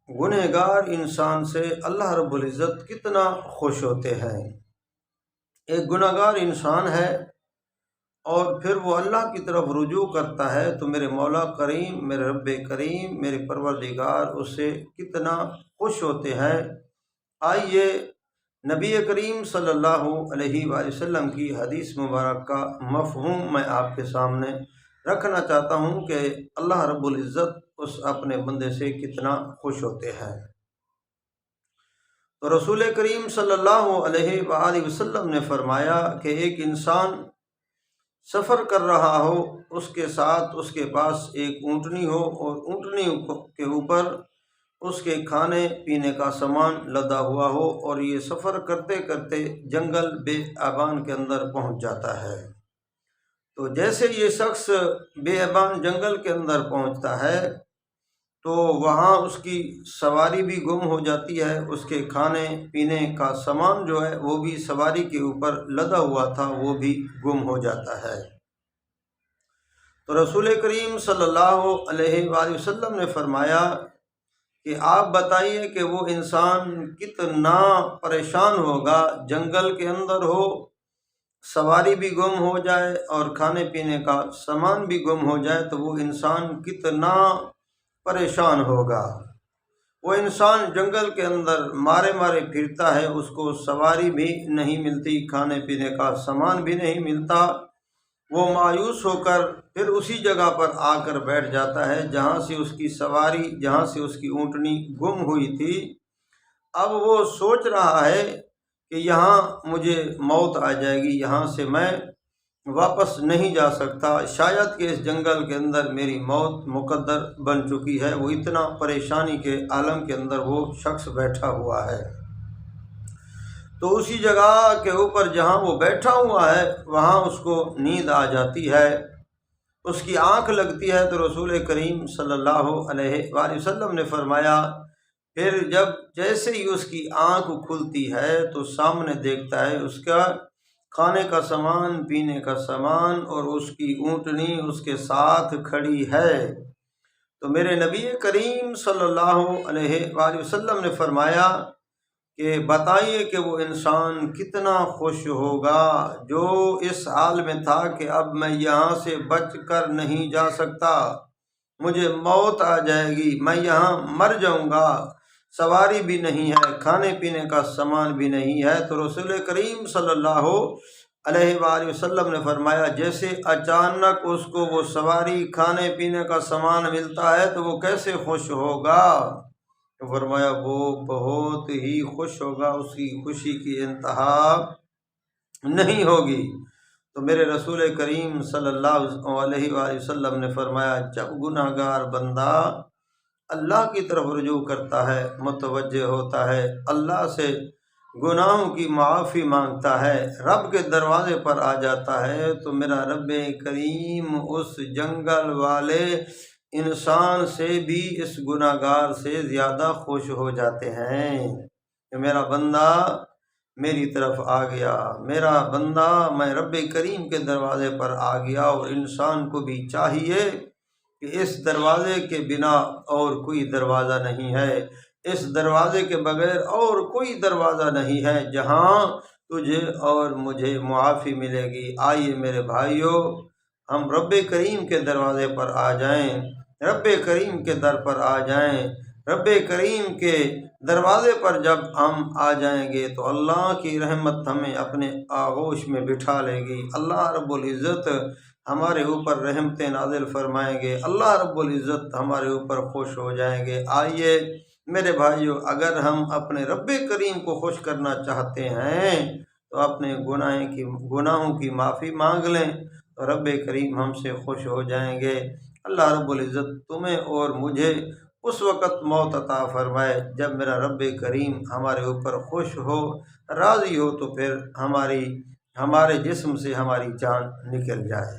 گنہگار انسان سے اللہ رب العزت کتنا خوش ہوتے ہیں۔ ایک گنہگار انسان ہے اور پھر وہ اللہ کی طرف رجوع کرتا ہے تو میرے مولا کریم، میرے رب کریم، میرے پروردگار اس سے کتنا خوش ہوتے ہیں۔ آئیے نبی کریم صلی اللہ علیہ وآلہ وسلم کی حدیث مبارک کا مفہوم میں آپ کے سامنے رکھنا چاہتا ہوں کہ اللہ رب العزت اس اپنے بندے سے کتنا خوش ہوتے ہیں۔ تو رسول کریم صلی اللہ علیہ وآلہ وسلم نے فرمایا کہ ایک انسان سفر کر رہا ہو، اس کے ساتھ اس کے پاس ایک اونٹنی ہو اور اونٹنی کے اوپر اس کے کھانے پینے کا سامان لدا ہوا ہو، اور یہ سفر کرتے کرتے جنگل بیابان کے اندر پہنچ جاتا ہے۔ تو جیسے یہ شخص بیابان جنگل کے اندر پہنچتا ہے تو وہاں اس کی سواری بھی گم ہو جاتی ہے، اس کے کھانے پینے کا سامان جو ہے وہ بھی سواری کے اوپر لدا ہوا تھا وہ بھی گم ہو جاتا ہے۔ تو رسول کریم صلی اللہ علیہ وآلہ وسلم نے فرمایا کہ آپ بتائیے کہ وہ انسان کتنا پریشان ہوگا، جنگل کے اندر ہو، سواری بھی گم ہو جائے اور کھانے پینے کا سامان بھی گم ہو جائے تو وہ انسان کتنا پریشان ہوگا۔ وہ انسان جنگل کے اندر مارے مارے پھرتا ہے، اس کو سواری بھی نہیں ملتی، کھانے پینے کا سامان بھی نہیں ملتا۔ وہ مایوس ہو کر پھر اسی جگہ پر آ کر بیٹھ جاتا ہے جہاں سے اس کی سواری، جہاں سے اس کی اونٹنی گم ہوئی تھی۔ اب وہ سوچ رہا ہے کہ یہاں مجھے موت آ جائے گی، یہاں سے میں واپس نہیں جا سکتا، شاید کہ اس جنگل کے اندر میری موت مقدر بن چکی ہے۔ وہ اتنا پریشانی کے عالم کے اندر وہ شخص بیٹھا ہوا ہے۔ تو اسی جگہ کے اوپر جہاں وہ بیٹھا ہوا ہے وہاں اس کو نیند آ جاتی ہے، اس کی آنکھ لگتی ہے۔ تو رسول کریم صلی اللہ علیہ وآلہ وسلم نے فرمایا پھر جب جیسے ہی اس کی آنکھ کھلتی ہے تو سامنے دیکھتا ہے اس کا کھانے کا سامان، پینے کا سامان اور اس کی اونٹنی اس کے ساتھ کھڑی ہے۔ تو میرے نبی کریم صلی اللہ علیہ وآلہ وسلم نے فرمایا کہ بتائیے کہ وہ انسان کتنا خوش ہوگا جو اس حال میں تھا کہ اب میں یہاں سے بچ کر نہیں جا سکتا، مجھے موت آ جائے گی، میں یہاں مر جاؤں گا، سواری بھی نہیں ہے، کھانے پینے کا سامان بھی نہیں ہے۔ تو رسول کریم صلی اللہ علیہ وآلہ وسلم نے فرمایا جیسے اچانک اس کو وہ سواری، کھانے پینے کا سامان ملتا ہے تو وہ کیسے خوش ہوگا؟ تو فرمایا وہ بہت ہی خوش ہوگا، اس کی خوشی کی انتہا نہیں ہوگی۔ تو میرے رسول کریم صلی اللہ علیہ وآلہ وسلم نے فرمایا جب گناہ گار بندہ اللہ کی طرف رجوع کرتا ہے، متوجہ ہوتا ہے، اللہ سے گناہوں کی معافی مانگتا ہے، رب کے دروازے پر آ جاتا ہے تو میرا رب کریم اس جنگل والے انسان سے بھی اس گناہ گار سے زیادہ خوش ہو جاتے ہیں کہ میرا بندہ میری طرف آ گیا، میرا بندہ میں رب کریم کے دروازے پر آ گیا۔ اور انسان کو بھی چاہیے کہ اس دروازے کے بنا اور کوئی دروازہ نہیں ہے، اس دروازے کے بغیر اور کوئی دروازہ نہیں ہے جہاں تجھے اور مجھے معافی ملے گی۔ آئیے میرے بھائیوں ہم رب کریم کے دروازے پر آ جائیں، رب کریم کے در پر آ جائیں۔ رب کریم کے دروازے پر جب ہم آ جائیں گے تو اللہ کی رحمت ہمیں اپنے آغوش میں بٹھا لے گی، اللہ رب العزت ہمارے اوپر رحمتیں نازل فرمائیں گے، اللہ رب العزت ہمارے اوپر خوش ہو جائیں گے۔ آئیے میرے بھائیوں اگر ہم اپنے رب کریم کو خوش کرنا چاہتے ہیں تو اپنے گناہوں کی معافی مانگ لیں تو رب کریم ہم سے خوش ہو جائیں گے۔ اللہ رب العزت تمہیں اور مجھے اس وقت موت عطا فرمائے جب میرا رب کریم ہمارے اوپر خوش ہو، راضی ہو، تو پھر ہمارے جسم سے ہماری جان نکل جائے۔